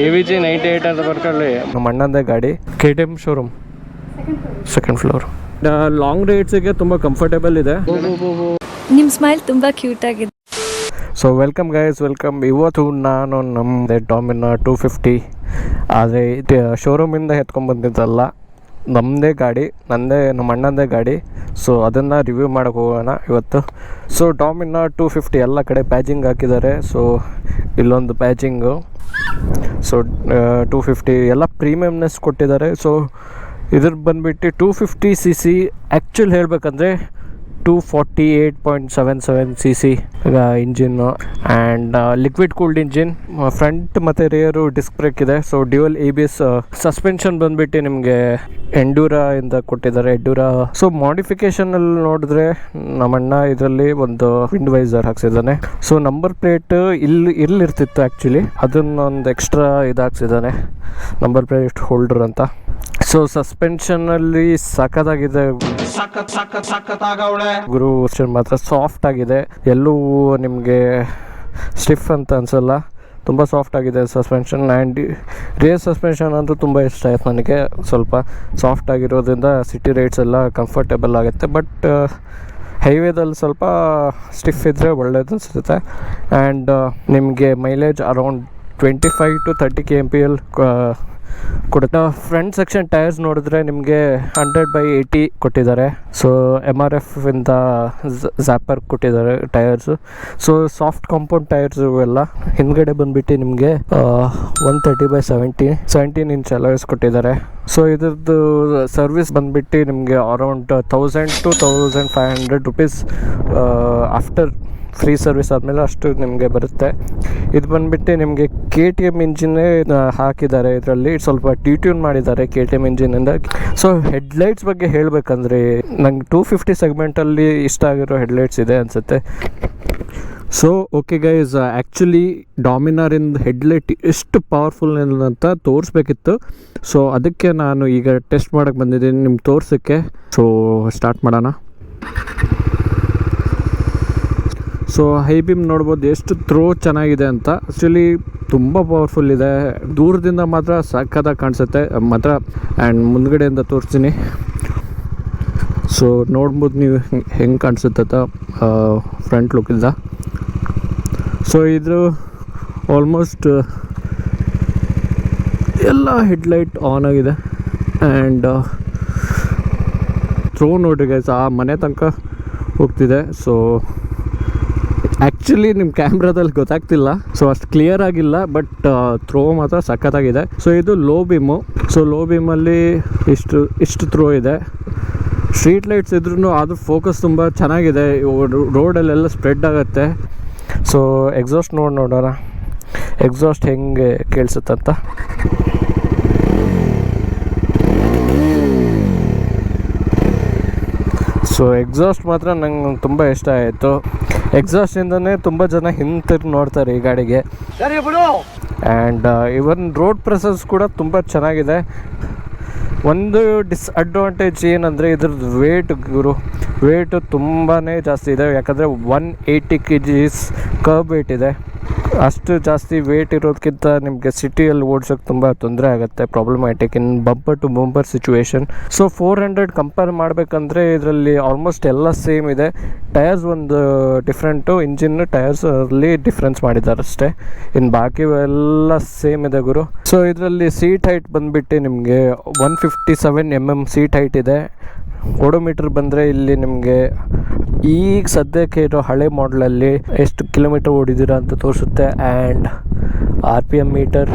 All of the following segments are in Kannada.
AVG 98 ಅಂತ ಬರ್ಕೊಳ್ಳಿ. ನಮ್ಮ ಅಣ್ಣಂದೇ ಗಾಡಿ, KTM showroom, second floor. Long ರೈಡ್ಸಿಗೆ ತುಂಬ ಕಂಫರ್ಟೇಬಲ್ ಇದೆ. ನಿಮ್ಮ ಸ್ಮೈಲ್ ತುಂಬ ಕ್ಯೂಟ್ ಆಗಿದೆ. So welcome guys, welcome. ಇವತ್ತು ನಾನು ನಮ್ಮದೇ ಡಾಮಿನಾರ್ 250, ಆದರೆ ಶೋರೂಮಿಂದ ಎತ್ಕೊಂಡ್ಬಂದಿದ್ದಲ್ಲ, ನಮ್ಮದೇ ಗಾಡಿ, ನಮ್ಮ ಅಣ್ಣಂದೇ ಗಾಡಿ. ಸೊ ಅದನ್ನು ರಿವ್ಯೂ ಮಾಡೋಕ್ಕೆ ಹೋಗೋಣ ಇವತ್ತು. ಸೊ ಡಾಮಿನಾರ್ 250 ಎಲ್ಲ ಕಡೆ ಪ್ಯಾಚಿಂಗ್ ಹಾಕಿದ್ದಾರೆ. ಸೊ ಇಲ್ಲೊಂದು ಪ್ಯಾಚಿಂಗು. ಸೊ 250 ಎಲ್ಲ ಪ್ರೀಮಿಯಮ್ನೆಸ್ ಕೊಟ್ಟಿದ್ದಾರೆ. ಸೊ ಇದ್ರ ಬಂದುಬಿಟ್ಟು 250cc, ಆ್ಯಕ್ಚುಲ್ ಹೇಳಬೇಕಂದ್ರೆ 248.77 cc engine and liquid cooled engine. Front ಮತ್ತು ರೇರು ಡಿಸ್ಕ್ ಬ್ರೇಕ್ ಇದೆ. So dual ABS. ಸಸ್ಪೆನ್ಷನ್ ಬಂದುಬಿಟ್ಟು ನಿಮಗೆ ಎಂಡೂರಾ ಇಂದ ಕೊಟ್ಟಿದ್ದಾರೆ, ಎಂಡೂರಾ. ಸೊ ಮಾಡಿಫಿಕೇಷನಲ್ಲಿ ನೋಡಿದ್ರೆ ನಮ್ಮಣ್ಣ ಇದರಲ್ಲಿ ಒಂದು ವಿಂಡ್ ವೈಸರ್ ಹಾಕ್ಸಿದ್ದಾನೆ. ಸೊ ನಂಬರ್ ಪ್ಲೇಟ್ ಇಲ್ಲಿರ್ತಿತ್ತು ಆ್ಯಕ್ಚುಲಿ, ಅದನ್ನೊಂದು ಎಕ್ಸ್ಟ್ರಾ ಇದು ಹಾಕ್ಸಿದ್ದಾನೆ, ನಂಬರ್ ಪ್ಲೇಟ್ ಹೋಲ್ಡರ್ ಅಂತ. ಸೊ ಸಸ್ಪೆನ್ಷನಲ್ಲಿ ಸಖತ್ತಾಗಿದೆ ಗುರು. ಮಾತ್ರ ಸಾಫ್ಟ್ ಆಗಿದೆ, ಎಲ್ಲೂ ನಿಮಗೆ ಸ್ಟಿಫ್ ಅಂತ ಅನ್ಸಲ್ಲ, ತುಂಬ ಸಾಫ್ಟ್ ಆಗಿದೆ ಸಸ್ಪೆನ್ಷನ್. ಆ್ಯಂಡ್ ರೇರ್ ಸಸ್ಪೆನ್ಷನ್ ಅಂತೂ ತುಂಬ ಇಷ್ಟ ಆಯ್ತು ನನಗೆ. ಸ್ವಲ್ಪ ಸಾಫ್ಟ್ ಆಗಿರೋದ್ರಿಂದ ಸಿಟಿ ರೈಡ್ಸ್ ಎಲ್ಲ ಕಂಫರ್ಟೇಬಲ್ ಆಗುತ್ತೆ. ಬಟ್ ಹೈವೇದಲ್ಲಿ ಸ್ವಲ್ಪ ಸ್ಟಿಫ್ ಇದ್ದರೆ ಒಳ್ಳೇದು ಅನಿಸುತ್ತೆ. ಆ್ಯಂಡ್ ನಿಮಗೆ ಮೈಲೇಜ್ ಅರೌಂಡ್ 25 to 30 kmpl ಕೊಡುತ್ತೆ. ಫ್ರಂಟ್ ಸೆಕ್ಷನ್ ಟೈರ್ಸ್ ನೋಡಿದ್ರೆ ನಿಮಗೆ 100/80 ಕೊಟ್ಟಿದ್ದಾರೆ. ಸೊ MRF ಇಂದ ಝಾಪರ್ ಕೊಟ್ಟಿದ್ದಾರೆ tyres. So soft compound tyres ಇವೆಲ್ಲ. ಹಿಂದ್ಗಡೆ ಬಂದುಬಿಟ್ಟು ನಿಮಗೆ 130/17 ಇಂಚ್ ಅಲಾಯ್ಸ್ ಕೊಟ್ಟಿದ್ದಾರೆ. ಸೊ ಇದ್ರದ್ದು ಸರ್ವಿಸ್ ಬಂದುಬಿಟ್ಟು ನಿಮಗೆ around 1000 to 1500 rupees after free service ಆದಮೇಲೆ ಅಷ್ಟು ನಿಮಗೆ ಬರುತ್ತೆ. ಇದು ಬಂದುಬಿಟ್ಟು ನಿಮಗೆ KTM ಇಂಜಿನ್ನೇ ಹಾಕಿದ್ದಾರೆ ಇದರಲ್ಲಿ, ಸ್ವಲ್ಪ ಡಿಟ್ಯೂನ್ ಮಾಡಿದ್ದಾರೆ KTM ಇಂಜಿನಿಂದ. ಸೊ ಹೆಡ್ಲೈಟ್ಸ್ ಬಗ್ಗೆ ಹೇಳಬೇಕಂದ್ರೆ ನಂಗೆ 250 ಸೆಗ್ಮೆಂಟಲ್ಲಿ ಇಷ್ಟ ಆಗಿರೋ ಹೆಡ್ಲೈಟ್ಸ್ ಇದೆ ಅನಿಸುತ್ತೆ. ಸೊ ಓಕೆ ಗೈಸ್, ಆ್ಯಕ್ಚುಲಿ ಡಾಮಿನಾರಿಂದ ಹೆಡ್ಲೈಟ್ ಎಷ್ಟು ಪವರ್ಫುಲ್ ಅಂತ ತೋರಿಸ್ಬೇಕಿತ್ತು. ಸೊ ಅದಕ್ಕೆ ನಾನು ಈಗ ಟೆಸ್ಟ್ ಮಾಡೋಕ್ಕೆ ಬಂದಿದ್ದೀನಿ ನಿಮ್ಗೆ ತೋರ್ಸೋಕ್ಕೆ. ಸೊ ಸ್ಟಾರ್ಟ್ ಮಾಡೋಣ. ಸೊ ಹೈ ಬೀಮ್ ನೋಡ್ಬೋದು ಎಷ್ಟು ಥ್ರೋ ಚೆನ್ನಾಗಿದೆ ಅಂತ. ಆ್ಯಕ್ಚುಲಿ ತುಂಬ ಪವರ್ಫುಲ್ ಇದೆ. ದೂರದಿಂದ ಮಾತ್ರ ಸಖತ್ತಾಗಿ ಕಾಣಿಸುತ್ತೆ ಮಾತ್ರ. ಆ್ಯಂಡ್ ಮುಂದ್ಗಡೆಯಿಂದ ತೋರಿಸ್ತೀನಿ. ಸೊ ನೋಡ್ಬೋದು ನೀವು ಹೆಂಗೆ ಕಾಣಿಸುತ್ತೆ ಫ್ರಂಟ್ ಲುಕ್ಕಿಂದ. ಸೊ ಇದು ಆಲ್ಮೋಸ್ಟ್ ಎಲ್ಲ ಹೆಡ್ಲೈಟ್ ಆನ್ ಆಗಿದೆ. ಆ್ಯಂಡ್ ಥ್ರೋ ನೋಡ್ರಿ ಗೈಸ್, ಆ ಮನೆ ತನಕ ಹೋಗ್ತಿದೆ. ಸೊ ಆ್ಯಕ್ಚುಲಿ ನಿಮ್ಮ ಕ್ಯಾಮ್ರಾದಲ್ಲಿ ಗೊತ್ತಾಗ್ತಿಲ್ಲ, ಸೊ ಅಷ್ಟು ಕ್ಲಿಯರ್ ಆಗಿಲ್ಲ, ಬಟ್ ಥ್ರೋ ಮಾತ್ರ ಸಖತ್ತಾಗಿದೆ. ಸೊ ಇದು ಲೋ ಬೀಮು. ಸೊ ಲೋ ಬೀಮಲ್ಲಿ ಇಷ್ಟು ಥ್ರೋ ಇದೆ. ಸ್ಟ್ರೀಟ್ ಲೈಟ್ಸ್ ಇದ್ರೂ ಅದು ಫೋಕಸ್ ತುಂಬ ಚೆನ್ನಾಗಿದೆ, ರೋಡಲ್ಲೆಲ್ಲ ಸ್ಪ್ರೆಡ್ ಆಗುತ್ತೆ. ಸೊ ಎಕ್ಸಾಸ್ಟ್ ನೋಡೋಣ, ಎಕ್ಸಾಸ್ಟ್ ಹೆಂಗೆ ಕೇಳಿಸುತ್ತಂತ. ಸೊ ಎಕ್ಸಾಸ್ಟ್ ಮಾತ್ರ ನಂಗೆ ತುಂಬ ಇಷ್ಟ ಆಯಿತು. ಎಕ್ಸಾಸ್ಟಿಂದನೇ ತುಂಬ ಜನ ಹಿಂತಿರುಗಿ ನೋಡ್ತಾರೆ ಈ ಗಾಡಿಗೆ. ಆ್ಯಂಡ್ ಇವನ್ ರೋಡ್ ಪ್ರೆಸೆನ್ಸ್ ಕೂಡ ತುಂಬ ಚೆನ್ನಾಗಿದೆ. ಒಂದು ಡಿಸ್ಅಡ್ವಾಂಟೇಜ್ ಏನಂದರೆ ಇದ್ರದ್ದು ವೇಟು ತುಂಬಾ ಜಾಸ್ತಿ ಇದೆ. ಯಾಕಂದರೆ 180 kgs ಕರ್ಬ್ ವೇಟ್ ಇದೆ. ಅಷ್ಟು ಜಾಸ್ತಿ ವೇಟ್ ಇರೋದಕ್ಕಿಂತ ನಿಮಗೆ ಸಿಟಿಯಲ್ಲಿ ಓಡ್ಸೋಕ್ಕೆ ತುಂಬ ತೊಂದರೆ ಆಗುತ್ತೆ, problematic in bumper to bumper situation. So 400 compare ಮಾಡಬೇಕಂದ್ರೆ ಇದರಲ್ಲಿ ಆಲ್ಮೋಸ್ಟ್ ಎಲ್ಲ ಸೇಮ್ ಇದೆ. ಟೈರ್ಸ್ ಒಂದು ಡಿಫ್ರೆಂಟು, ಇಂಜಿನ್ ಟೈರ್ಸಲ್ಲಿ ಡಿಫ್ರೆನ್ಸ್ ಮಾಡಿದ್ದಾರೆ ಅಷ್ಟೇ. ಇನ್ನು ಬಾಕಿ ಎಲ್ಲ ಸೇಮ್ ಇದೆ ಗುರು. ಸೊ ಇದರಲ್ಲಿ ಸೀಟ್ ಹೈಟ್ ಬಂದುಬಿಟ್ಟು ನಿಮಗೆ 157 mm ಸೀಟ್ ಹೈಟ್ ಇದೆ. ಓಡೋಮೀಟ್ರ್ ಬಂದರೆ ಇಲ್ಲಿ ನಿಮಗೆ ಈಗ ಸದ್ಯಕ್ಕೆ ಇರೋ ಹಳೆ ಮಾಡಲಲ್ಲಿ ಎಷ್ಟು ಕಿಲೋಮೀಟರ್ ಓಡಿದ್ದೀರಾ ಅಂತ ತೋರಿಸುತ್ತೆ. And RPM metre,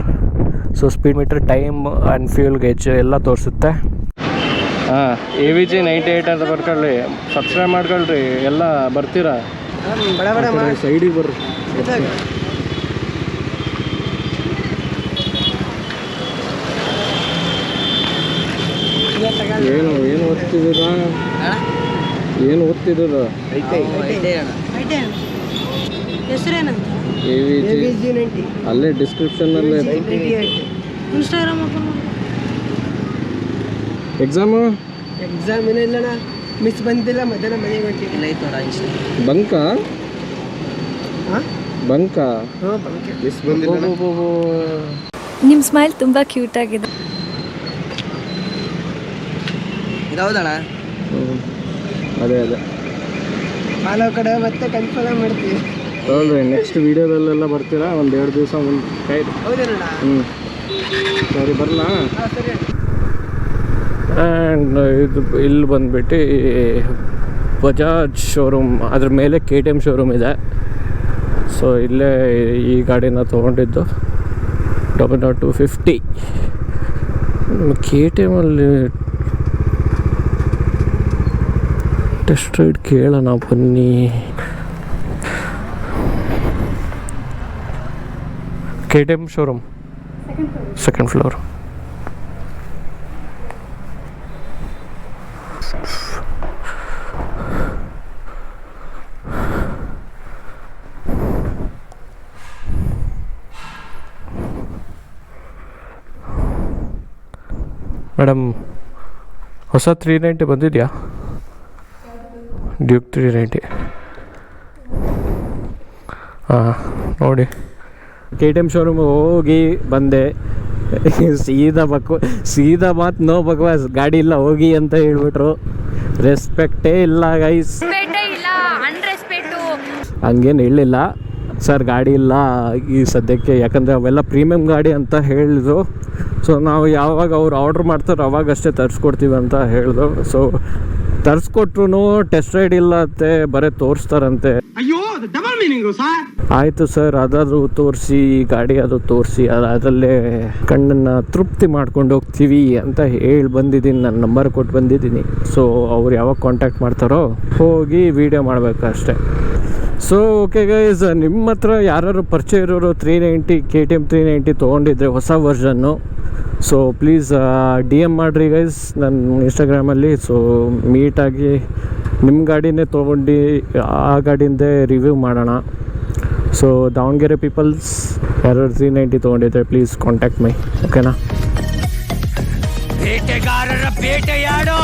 so speed metre, time and fuel gauge ಎಲ್ಲ ತೋರಿಸುತ್ತೆ. AVG 98 ಅಂತ ಬರ್ಕೊಳ್ಳಿ, ಸಬ್ಸ್ಕ್ರೈಬ್ ಮಾಡ್ಕೊಳ್ರಿ, ಎಲ್ಲ ಬರ್ತೀರಾ ಸೈಡಿಗೆ ಬರ್ರಿ. ಏನು ಓದ್ತಿದ್ದೀರಾ? ಏನು ಓದ್ತಿದ್ದೀರ? ಅಲ್ಲೇ ಡಿಸ್ಕ್ರಿಪ್ಷನ್ನಲ್ಲೇ ಎಕ್ಸಾಮ್ ಏನಿಲ್ಲಣ್ಣ, ಮಿಸ್ ಬಂದಿಲ್ಲ, ಮಧ್ಯಾಹ್ನ ಮನೆಗೆ ಹೊಂಟಿಲ್ಲ. ಬಂಕಾ ಬಂಕ ಮಿಸ್ ಬಂದಿಲ್ಲ. ನಿಮ್ಮ ಸ್ಮೈಲ್ ತುಂಬ ಕ್ಯೂಟ್ ಆಗಿದೆ. ಇದೌದಣ್ಣ. ಅದೇ ಫಾಲೋ ಕಡೆ ಮತ್ತೆ ಕನ್ಫರ್ಮ್ ಮಾಡ್ತೀವಿ. ಹೌದ್ರಿ, ನೆಕ್ಸ್ಟ್ ವೀಡಿಯೋದಲ್ಲೆಲ್ಲ ಬರ್ತೀರಾ? ಒಂದು 2 ದಿವಸ ಮುಂದೆ ಕಾಯ್ದು. ಹೌದೇನಣ್ಣ? ಸರಿ ಬರಲಾ? ಸರಿ. ಆ್ಯಂಡ್ ಇದು ಇಲ್ಲಿ ಬಂದುಬಿಟ್ಟು ಬಜಾಜ್ ಶೋರೂಮ್, ಅದ್ರ ಮೇಲೆ KTM ಶೋರೂಮ್ ಇದೆ. ಸೊ ಇಲ್ಲೇ ಈ ಗಾಡಿನ ತೊಗೊಂಡಿದ್ದು Dominar 250. KTMಲ್ಲಿ ಟೆಸ್ಟ್ ರೈಡ್ ಕೇಳೋಣ ಬನ್ನಿ. KTM showroom second floor. Madam, ಹೊಸ 390 ಬಂದಿದೆಯಾ? ಡ್ಯೂಕ್ 390. ಹಾಂ ನೋಡಿ, KTM ಶೋರೂಮಿಗೆ ಹೋಗಿ ಬಂದೆ. ಸೀದಾ ಮಾತು ನೋ ಬಕ್ವಾಸ್, ಗಾಡಿ ಇಲ್ಲ ಹೋಗಿ ಅಂತ ಹೇಳ್ಬಿಟ್ರು. ರೆಸ್ಪೆಕ್ಟೇ ಇಲ್ಲ ಗೈಸ್, ಹಂಗೇನು ಹೇಳಿಲ್ಲ ಸರ್, ಗಾಡಿ ಇಲ್ಲ ಈ ಸದ್ಯಕ್ಕೆ, ಯಾಕಂದರೆ ಅವೆಲ್ಲ ಪ್ರೀಮಿಯಮ್ ಗಾಡಿ ಅಂತ ಹೇಳಿದ್ರು. ಸೊ ನಾವು ಯಾವಾಗ ಅವ್ರು ಆರ್ಡ್ರ್ ಮಾಡ್ತಾರೋ ಅವಾಗಷ್ಟೇ ತರಿಸ್ಕೊಡ್ತೀವಿ ಅಂತ ಹೇಳಿದ್ರು. ಸೊ ತರಿಸ್ಕೊಟ್ರು ಟೆಸ್ಟ್ ರೈಡ್ ಇಲ್ಲತ್ತೆ, ಬರೀ ತೋರಿಸ್ತಾರಂತೆ. ಆಯಿತು ಸರ್, ಅದಾದರೂ ತೋರಿಸಿ, ಗಾಡಿ ಅದು ತೋರಿಸಿ, ಅದರಲ್ಲೇ ಕಣ್ಣನ್ನು ತೃಪ್ತಿ ಮಾಡ್ಕೊಂಡು ಹೋಗ್ತೀವಿ ಅಂತ ಹೇಳಿ ಬಂದಿದ್ದೀನಿ. ನನ್ನ ನಂಬರ್ ಕೊಟ್ಟು ಬಂದಿದ್ದೀನಿ. ಸೊ ಅವ್ರು ಯಾವಾಗ ಕಾಂಟ್ಯಾಕ್ಟ್ ಮಾಡ್ತಾರೋ ಹೋಗಿ ವೀಡಿಯೋ ಮಾಡಬೇಕು ಅಷ್ಟೇ. ಸೊ ಓಕೆ ಗೈಸ್, ನಿಮ್ಮ ಹತ್ರ ಯಾರು ಪರಿಚಯ ಇರೋರು 390 KTM 390 ತೊಗೊಂಡಿದ್ರೆ ಹೊಸ ವರ್ಷನ್ನು, ಸೊ ಪ್ಲೀಸ್ DM ಮಾಡಿರಿ ಗೈಸ್ ನನ್ನ ಇನ್ಸ್ಟಾಗ್ರಾಮಲ್ಲಿ. ಸೊ ಮೀಟಾಗಿ ನಿಮ್ಮ ಗಾಡಿನೇ ತೊಗೊಂಡು ಆ ಗಾಡಿಂದೇ ರಿವ್ಯೂ ಮಾಡೋಣ. ಸೊ ದಾವಣಗೆರೆ ಪೀಪಲ್ಸ್ ಯಾರು 390 ತೊಗೊಂಡಿದ್ರೆ ಪ್ಲೀಸ್ ಕಾಂಟ್ಯಾಕ್ಟ್ ಮೈ, ಓಕೆನಾ? ಬೇಟೆಗಾರರ ಬೇಟೆಯಾಡೋ